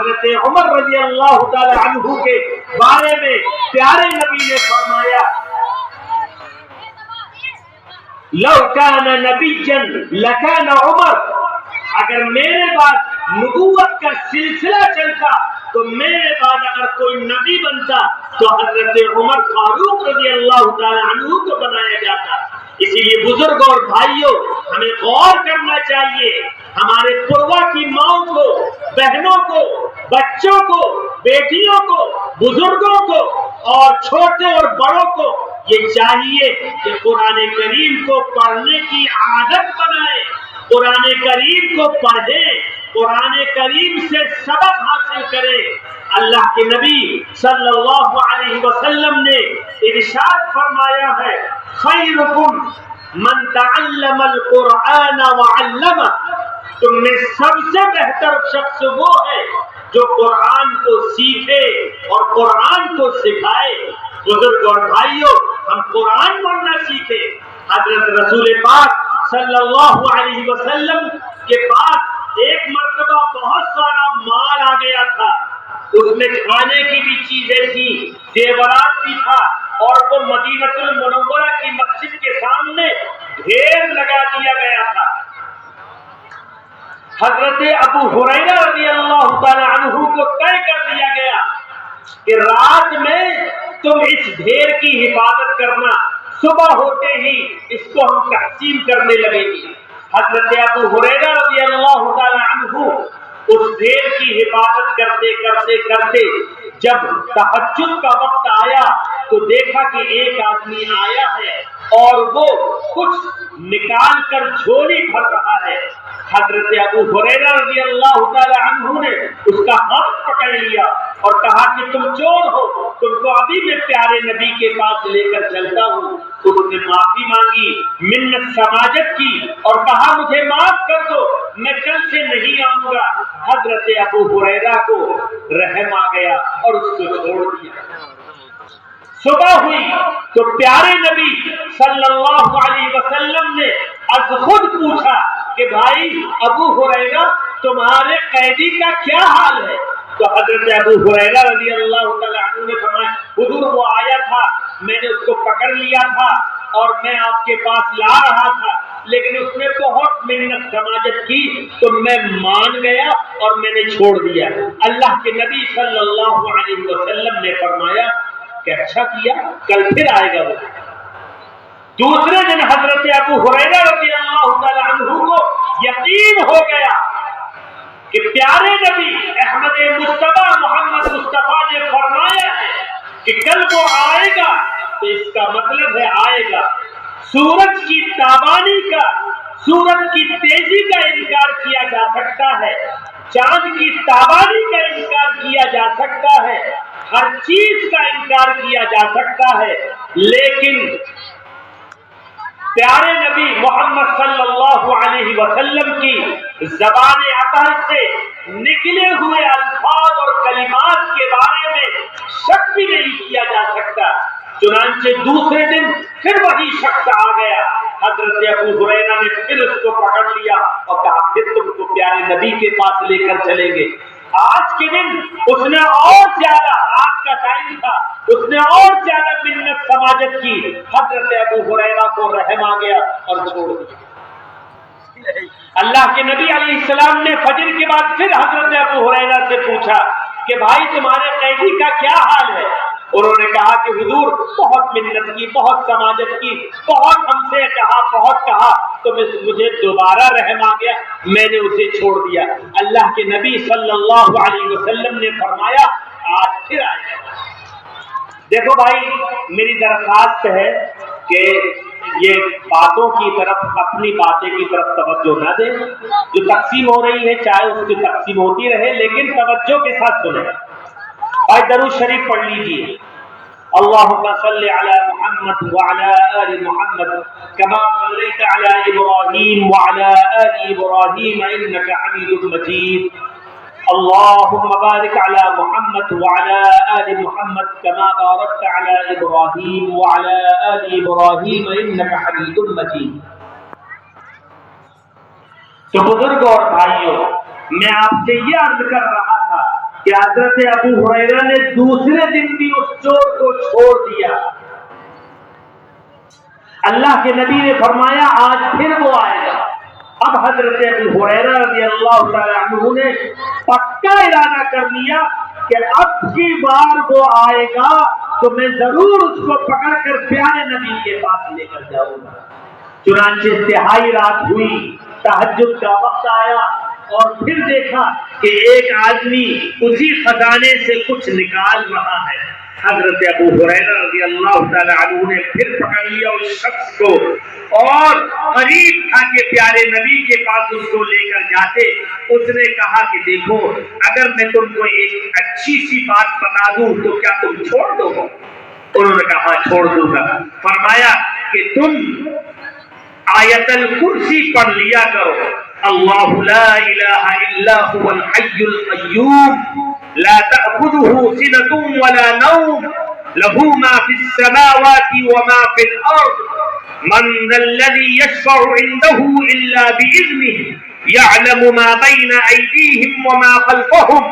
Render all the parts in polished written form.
حضرت عمر رضی اللہ تعالی عنہ کے بارے میں پیارے نبی نے فرمایا لو کان نبیا لکان عمر، اگر میرے بعد نبوت کا سلسلہ چلتا تو میرے بعد اگر کوئی نبی بنتا تو حضرت عمر فاروق رضی اللہ تعالی عنہ کو بنایا جاتا۔ اسی لیے بزرگ اور بھائیوں، ہمیں غور کرنا چاہیے، ہمارے پروا کی ماؤں کو، بہنوں کو، بچوں کو، بیٹیوں کو، بزرگوں کو اور چھوٹے اور بڑوں کو یہ چاہیے کہ قرآن کریم کو پڑھنے کی عادت بنائیں، قرآن کریم کو پڑھیں، قرآن کریم سے سبق حاصل کریں۔ اللہ کے نبی صلی اللہ علیہ وسلم نے ارشاد فرمایا ہے خیرکم من تعلم القرآن وعلمہ، تم میں سب سے بہتر شخص وہ ہے جو قرآن کو سیکھے اور قرآن کو سکھائے۔ بزرگ اور بھائیوں، ہم قرآن پڑھنا سیکھیں۔ حضرت رسول پاک صلی اللہ علیہ وسلم کے پاس ایک مرتبہ بہت سارا مال آ گیا تھا، اس میں کھانے کی بھی چیزیں تھی، زیورات بھی تھا، اور وہ مدینہ المنورہ کی مسجد کے سامنے ڈھیر لگا دیا گیا تھا۔ حضرت ابو ہریرہ رضی اللہ تعالی عنہ کو طے کر دیا گیا کہ رات میں تم اس ڈھیر کی حفاظت کرنا، صبح ہوتے ہی اس کو ہم تقسیم کرنے لگیں گے۔ حضرت ابو ہریرہ رضی اللہ تعالی عنہ اس ڈھیر کی حفاظت کرتے کرتے کرتے جب تہجد کا وقت آیا تو دیکھا کہ ایک آدمی آیا ہے اور وہ کچھ نکال کر جھولی بھر رہا ہے۔ حضرت ابو ہریرہ رضی اللہ تعالی عنہ نے اس کا ہاتھ پکڑ لیا اور کہا کہ تم چور ہو، تم کو ابھی میں پیارے نبی کے پاس لے کر چلتا ہوں۔ اس نے معافی مانگی، منت سماجت کی اور کہا مجھے معاف کر دو، میں کل سے نہیں آؤں گا۔ حضرت ابو ہریرہ کو رحم آ گیا اور اس کو چھوڑ دیا۔ صبح ہوئی تو پیارے نبی صلی اللہ علیہ وسلم نے از خود پوچھا کہ بھائی ابو ہریرہ تمہارے قیدی کا کیا حال ہے؟ تو حضرت ابو ہریرہ رضی اللہ تعالی عنہ نے فرمایا حضور وہ آیا تھا، میں نے اس کو پکڑ لیا تھا اور میں آپ کے پاس لا رہا تھا، لیکن اس نے بہت منت سماجت کی تو میں مان گیا اور میں نے چھوڑ دیا۔ اللہ کے نبی صلی اللہ علیہ وسلم نے فرمایا کہ اچھا کیا، کل پھر آئے گا وہ۔ دوسرے دن حضرت ابو ہریرہ رضی اللہ تعالی عنہ کو یقین ہو گیا کہ پیارے نبی احمد مصطفیٰ محمد مصطفیٰ نے فرمایا ہے کہ کل وہ آئے گا، تو اس کا مطلب ہے آئے گا۔ سورج کی تابانی کا، سورج کی تیزی کا انکار کیا جا سکتا ہے، چاند کی تابانی کا انکار کیا جا سکتا ہے، ہر چیز کا انکار کیا جا سکتا ہے، لیکن پیارے نبی محمد صلی اللہ علیہ وسلم کی زبان عطا سے نکلے ہوئے الفاظ اور کلمات کے بارے میں شک بھی نہیں کیا جا سکتا۔ چنانچہ دوسرے دن پھر وہی شخص آ گیا، حضرت ابو ہریرہ نے پھر اس کو پکڑ لیا اور کہا پھر تم کو پیارے نبی کے پاس لے کر چلیں گے۔ آج کے دن اس نے اور زیادہ، رات کا ٹائم تھا، اس نے اور زیادہ منت سماجت کی، حضرت ابو ہریرہ کو رحم آ گیا اور چھوڑ دیا۔ اللہ کے نبی علیہ السلام نے فجر کے بعد پھر حضرت ابو ہریرہ سے پوچھا کہ بھائی تمہارے قیدی کا کیا حال ہے؟ انہوں نے کہا کہ حضور بہت منت کی، بہت سماجت کی، بہت ہم سے کہا، بہت کہا، تو مجھے دوبارہ رحم آ گیا، میں نے اسے چھوڑ دیا۔ اللہ کے نبی صلی اللہ علیہ وسلم نے فرمایا آج پھر آئے گا۔ دیکھو بھائی، میری درخواست ہے کہ یہ باتوں کی طرف، اپنی باتیں کی طرف توجہ نہ دیں، جو تقسیم ہو رہی ہے چاہے اس کی تقسیم ہوتی رہے لیکن توجہ کے ساتھ سنیں۔ اور درود شریف پڑھ لیجیے، اللهم صل على محمد وعلى آل محمد كما صليت على إبراهيم وعلى آل إبراهيم إنك حميد مجيد، اللهم بارك على محمد وعلى آل محمد كما باركت على إبراهيم وعلى آل إبراهيم إنك حميد مجيد۔ تو بزرگوں اور بھائیوں، میں آپ سے یہ عرض کر رہا تھا کہ حضرت ابو ہریرہ نے دوسرے دن بھی اس چور کو چھوڑ دیا. اللہ کے نبی نے فرمایا آج پھر وہ آئے گا. اب حضرت ابو ہریرہ رضی اللہ تعالی عنہ نے پکا ارادہ کر لیا کہ اب کی بار وہ آئے گا تو میں ضرور اس کو پکڑ کر پیارے نبی کے پاس لے کر جاؤں گا. چنانچہ تہائی رات ہوئی، تہجد کا وقت آیا اور پھر دیکھا کہ ایک آدمی اسی خزانے سے کچھ نکال رہا ہے. حضرت ابو ہریرہ رضی اللہ تعالی عنہ نے پھر پکڑ لیا اس شخص کو اور قریب تھا کہ پیارے نبی کے پاس اس کو لے کر جاتے. اس نے کہا کہ دیکھو اگر میں تم کو ایک اچھی سی بات بتا دوں تو کیا تم چھوڑ دو گے؟ انہوں نے کہا چھوڑ دوں گا. فرمایا کہ تم آیت الکرسی پڑھ لیا کرو. اللہ لا الہ الا هو الحی القیوم لا تأخذه سنة ولا نوم له ما في السماوات وما في الأرض من ذا الذي يشفع عنده إلا بإذنه يعلم ما بين أيديهم وما خلفهم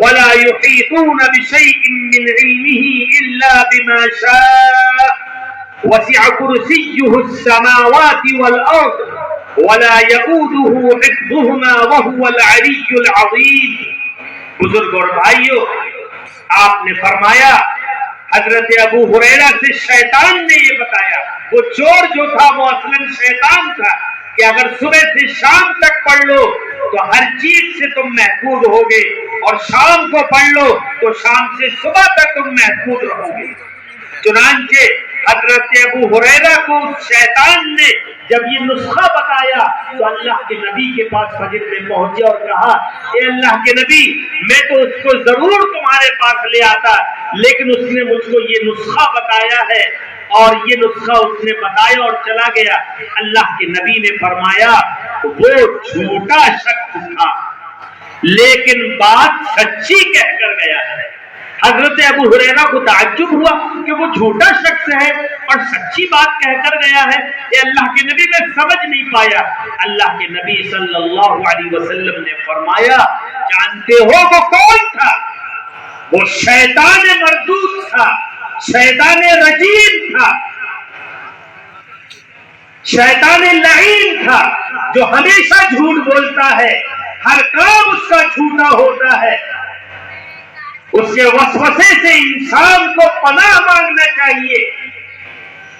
ولا يحيطون بشيء من علمه إلا بما شاء وسع كرسيه السماوات والأرض ولا يؤوده حفظهما وهو العلي العظيم. بزرگ اور بھائیو، آپ نے فرمایا حضرت ابو ہریرہ سے شیطان نے یہ بتایا، وہ چور جو تھا وہ اصلاً شیطان تھا، کہ اگر صبح سے شام تک پڑھ لو تو ہر چیز سے تم محفوظ ہوگے اور شام کو پڑھ لو تو شام سے صبح تک تم محفوظ رہو گے. چنانچہ حضرت ابو ہریرہ کو شیطان نے جب یہ نسخہ بتایا تو اللہ کے نبی کے پاس فجر میں پہنچے اور کہا اے اللہ کے نبی میں تو اس کو ضرور تمہارے پاس لے آتا، لیکن اس نے مجھ کو یہ نسخہ بتایا ہے. اور یہ نسخہ اس نے بتایا اور چلا گیا. اللہ کے نبی نے فرمایا وہ جھوٹا شخص تھا لیکن بات سچی کہہ کر گیا ہے. حضرت ابو ہریرہ کو تعجب ہوا کہ وہ جھوٹا شخص ہے اور سچی بات کہہ کر گیا ہے. اے اللہ کے نبی میں سمجھ نہیں پایا. اللہ کے نبی صلی اللہ علیہ وسلم نے فرمایا جانتے ہو وہ کون تھا؟ وہ شیطان مردود تھا، شیطان رجیم تھا، شیطان لعین تھا جو ہمیشہ جھوٹ بولتا ہے، ہر کام اس کا جھوٹا ہوتا ہے. اس کے وسوسے سے انسان کو پناہ مانگنا چاہیے،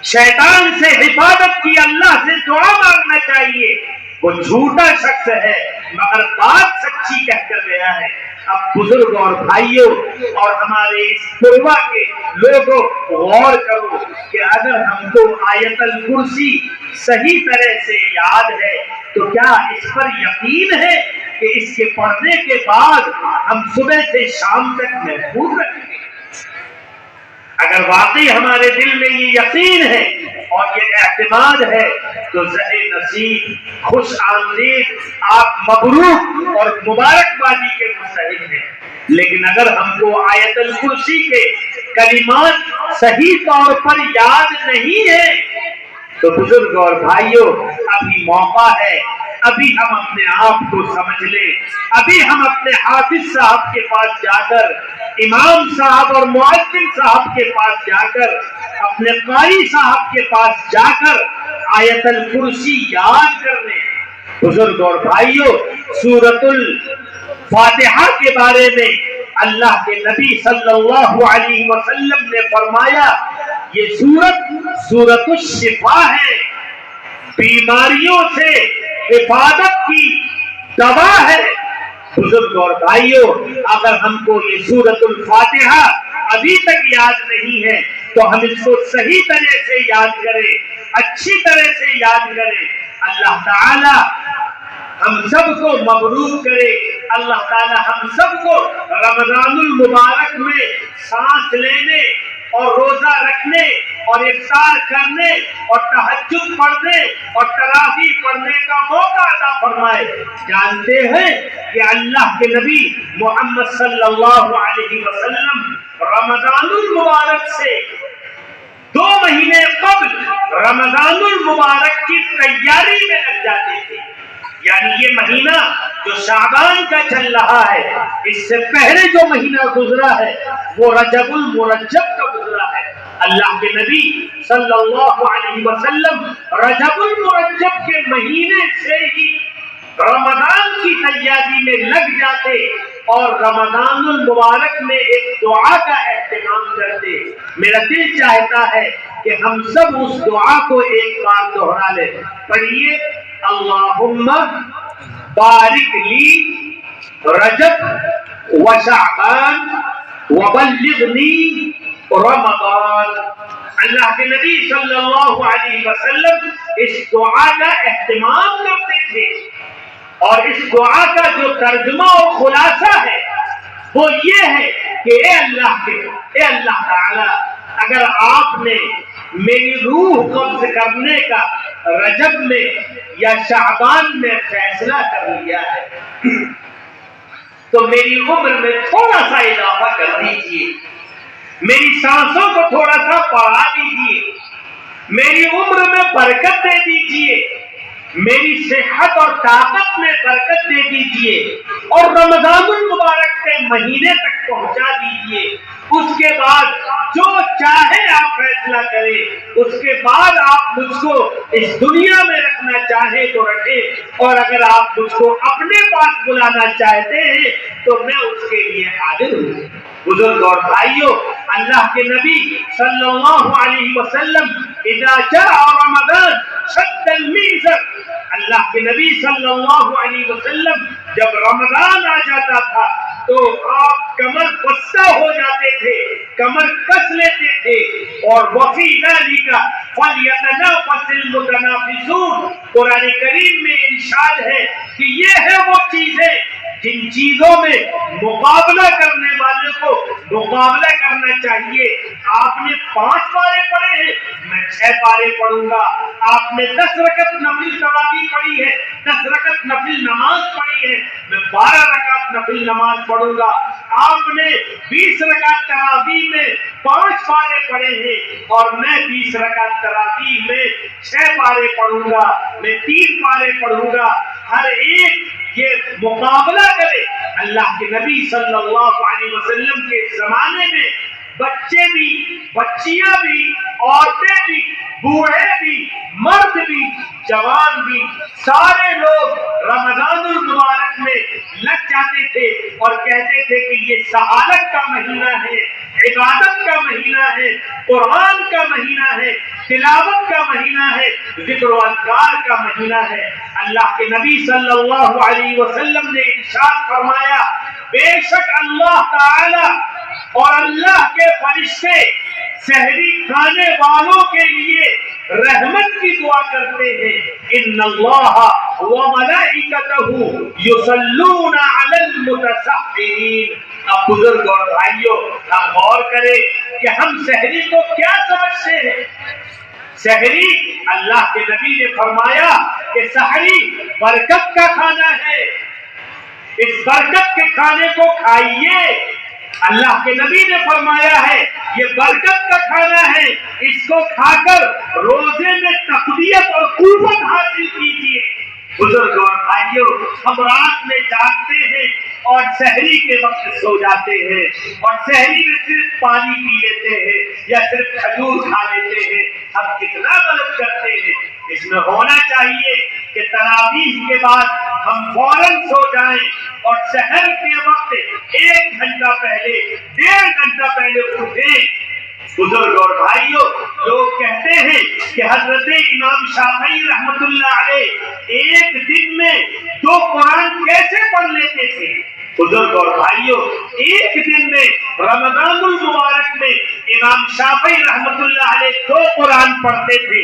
شیطان سے حفاظت کی اللہ سے دعا مانگنا چاہیے. وہ جھوٹا شخص ہے مگر بات سچی کہہ کر گیا ہے. اب بزرگ اور بھائیوں اور ہمارے اس قربہ کے لوگوں غور کرو کہ اگر ہم کو آیت الکرسی صحیح طرح سے یاد ہے تو کیا اس پر یقین ہے کہ اس کے پڑھنے کے بعد ہم صبح سے شام تک محفوظ رہیں گے؟ اگر واقعی ہمارے دل میں یہ یقین ہے اور یہ اعتماد ہے تو زہ نصیب، خوش آمدید، آپ مبروک اور مبارکبادی کے مستحق ہیں. لیکن اگر ہم کو آیت الکرسی کے کلمات صحیح طور پر یاد نہیں ہے تو بزرگ اور بھائیوں ابھی موقع ہے، ابھی ہم اپنے آپ کو سمجھ لیں. ابھی ہم اپنے حافظ صاحب کے پاس جا کر، امام صاحب اور مؤذن صاحب کے پاس جا کر، اپنے قاری صاحب کے پاس جا کر آیت الکرسی یاد کر لیں. بزرگ اور بھائیوں سورۃ الفاتحہ کے بارے میں اللہ کے نبی صلی اللہ علیہ وسلم نے فرمایا یہ سورۃ الشفا ہے، بیماریوں سے حفاظت کی دوا ہے. بزرگ اور بھائیوں اگر ہم کو یہ سورۃ الفاتحہ ابھی تک یاد نہیں ہے تو ہم اس کو صحیح طرح سے یاد کریں، اچھی طرح سے یاد کریں. اللہ تعالی ہم سب کو مبروک کرے. اللہ تعالی ہم سب کو رمضان المبارک میں سانس لینے اور روزہ رکھنے اور افطار کرنے اور تہجد پڑھنے اور تراویح پڑھنے کا موقع عطا فرمائے. جانتے ہیں کہ اللہ کے نبی محمد صلی اللہ علیہ وسلم رمضان المبارک سے 2 مہینے قبل رمضان المبارک کی تیاری میں لگ جاتے تھے. یعنی یہ مہینہ جو شعبان کا چل رہا ہے، اس سے پہلے جو مہینہ گزرا ہے وہ رجب المرجب کا گزرا ہے۔ اللہ کے نبی صلی اللہ علیہ وسلم رجب المرجب کے مہینے سے ہی رمضان کی تیاری میں لگ جاتے اور رمضان المبارک میں ایک دعا کا اہتمام کرتے۔ میرا دل چاہتا ہے کہ ہم سب اس دعا کو ایک بار دوہرا لیں۔ پڑھیے، اللہم بارک لی رجب و شعبان وبلغنی رمضان۔ اللہ کے نبی صلی اللہ علیہ وسلم اس دعا کا اہتمام کرتے تھے، اور اس دعا کا جو ترجمہ اور خلاصہ ہے وہ یہ ہے کہ اے اللہ تعالی، اگر آپ نے میری روح قبض کرنے کا رجب میں یا شعبان میں فیصلہ کر لیا ہے تو میری عمر میں تھوڑا سا اضافہ کر دیجیے، میری سانسوں کو تھوڑا سا بڑھا دیجیے، میری عمر میں برکت دے دیجیے، میری صحت اور طاقت میں برکت دے دیجیے، اور رمضان المبارک کے مہینے تک پہنچا دیجیے۔ اس کے بعد جو چاہے آپ فیصلہ کریں، اس کے بعد آپ مجھ کو اس دنیا میں رکھنا چاہیں تو رکھیں، اور اگر آپ مجھ کو اپنے پاس بلانا چاہتے ہیں تو میں اس کے لیے حاضر ہوں۔ بزرگ اور بھائیوں، اللہ کے نبی صلی اللہ علیہ وسلم اذا جاء رمضان شد المیزر، اللہ کے نبی صلی اللہ علیہ وسلم جب رمضان آ جاتا تھا تو آپ کمر بستہ ہو جاتے تھے، کمر کس لیتے تھے، اور وفی ذالک فلیتنافس المتنافسون، قرآن کریم میں ارشاد ہے کہ یہ ہے وہ چیزیں جن چیزوں میں مقابلہ کرنے والے کو مقابلہ کرنا چاہیے۔ آپ نے 5 پارے پڑھے ہیں، میں 6 پارے پڑھوں گا۔ آپ نے 10 رکعت نفل تراویح پڑھی ہے، 10 رکعت نفل نماز پڑھی ہے، میں 12 رکعت نفل نماز پڑھوں گا۔ آپ نے 20 رکعت تراویح میں 5 پارے پڑھے ہیں، اور میں 20 رکعت تراویح میں 6 پارے پڑھوں گا، میں 3 پارے پڑھوں گا۔ ہر ایک یہ مقابلہ کرے۔ اللہ کے نبی صلی اللہ علیہ وسلم کے زمانے میں بچے بھی، بچیاں بھی، عورتیں بھی، بوڑھے بھی، مرد بھی، جوان بھی، سارے لوگ رمضان المبارک میں لگ جاتے تھے اور کہتے تھے کہ یہ سہالت کا مہینہ ہے، عبادت کا مہینہ ہے، قرآن کا مہینہ ہے، تلاوت کا مہینہ ہے، ذکر و اذکار کا مہینہ ہے۔ اللہ کے نبی صلی اللہ علیہ وسلم نے ارشاد فرمایا، بے شک اللہ تعالی اور اللہ کے فرشتے سحری کھانے والوں کے لیے رحمت کی دعا کرتے ہیں۔ ان اللہ وملائکتہ یصلون علی المتسحرین۔ اب بزرگ اور بھائیوں، ہم غور کریں کہ ہم سحری کو کیا سمجھتے ہیں۔ سحری، اللہ کے نبی نے فرمایا کہ سحری برکت کا کھانا ہے، اس برکت کے کھانے کو کھائیے۔ اللہ کے نبی نے فرمایا ہے یہ برکت کا کھانا ہے، اس کو کھا کر روزے میں تقویت اور قوت حاصل کیجیے۔ بزرگ اور بھائیوں، ہم رات میں جاگتے ہیں اور سحری کے وقت سو جاتے ہیں، اور سحری میں صرف پانی پی لیتے ہیں یا صرف کھجور کھا لیتے ہیں۔ ہم کتنا غلط کرتے ہیں۔ اس میں ہونا چاہیے کہ تراویح کے بعد ہم فوراً سو جائیں اور سحر کے وقت 1 گھنٹہ پہلے، 1.5 گھنٹہ پہلے اٹھیں۔ بزرگ اور بھائیوں، لوگ کہتے ہیں کہ حضرت امام شافعی رحمت اللہ علیہ ایک دن میں 2 قرآن کیسے پڑھ لیتے تھے۔ بزرگ اور بھائیوں، ایک دن میں رمضان المبارک میں امام شافعی رحمت اللہ علیہ 2 قرآن پڑھتے تھے۔